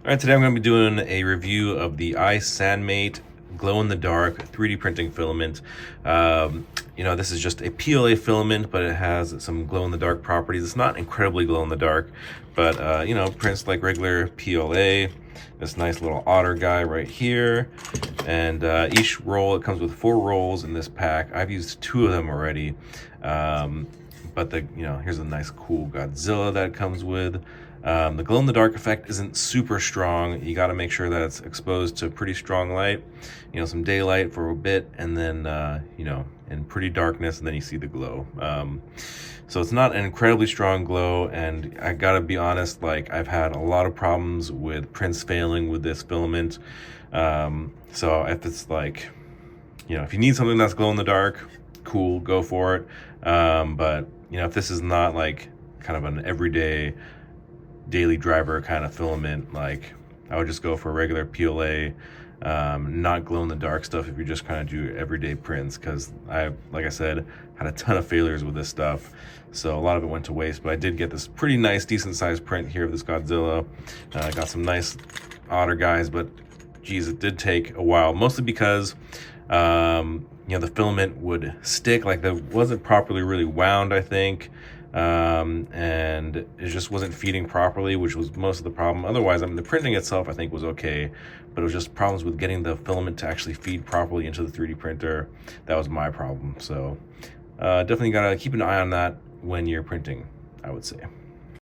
All right, today I'm going to be doing a review of the iSANMATE glow-in-the-dark 3D printing filament. This is just a PLA filament, but it has some glow-in-the-dark properties. It's not incredibly glow-in-the-dark, but prints like regular PLA. This nice little otter guy right here, and each roll, it comes with 4 rolls in this pack. I've used 2 of them already, but here's a nice cool Godzilla that it comes with. The glow-in-the-dark effect isn't super strong. You got to make sure that it's exposed to pretty strong light, some daylight for a bit, and then, in pretty darkness, and then you see the glow. So it's not an incredibly strong glow, and I gotta be honest, like, I've had a lot of problems with prints failing with this filament. So if it's like, if you need something that's glow-in-the-dark, cool, go for it. But if this is not like kind of an everyday daily driver kind of filament, like, I would just go for regular PLA, not glow in the dark stuff if you just kind of do everyday prints, because like I said, had a ton of failures with this stuff, so a lot of it went to waste. But I did get this pretty nice, decent sized print here of this Godzilla. Got some nice otter guys, but geez, it did take a while, mostly because the filament would stick, like, that wasn't properly really wound, I think. And it just wasn't feeding properly, which was most of the problem. Otherwise, the printing itself, I think, was okay, but it was just problems with getting the filament to actually feed properly into the 3D printer. That was my problem. So definitely gotta keep an eye on that when you're printing, I would say.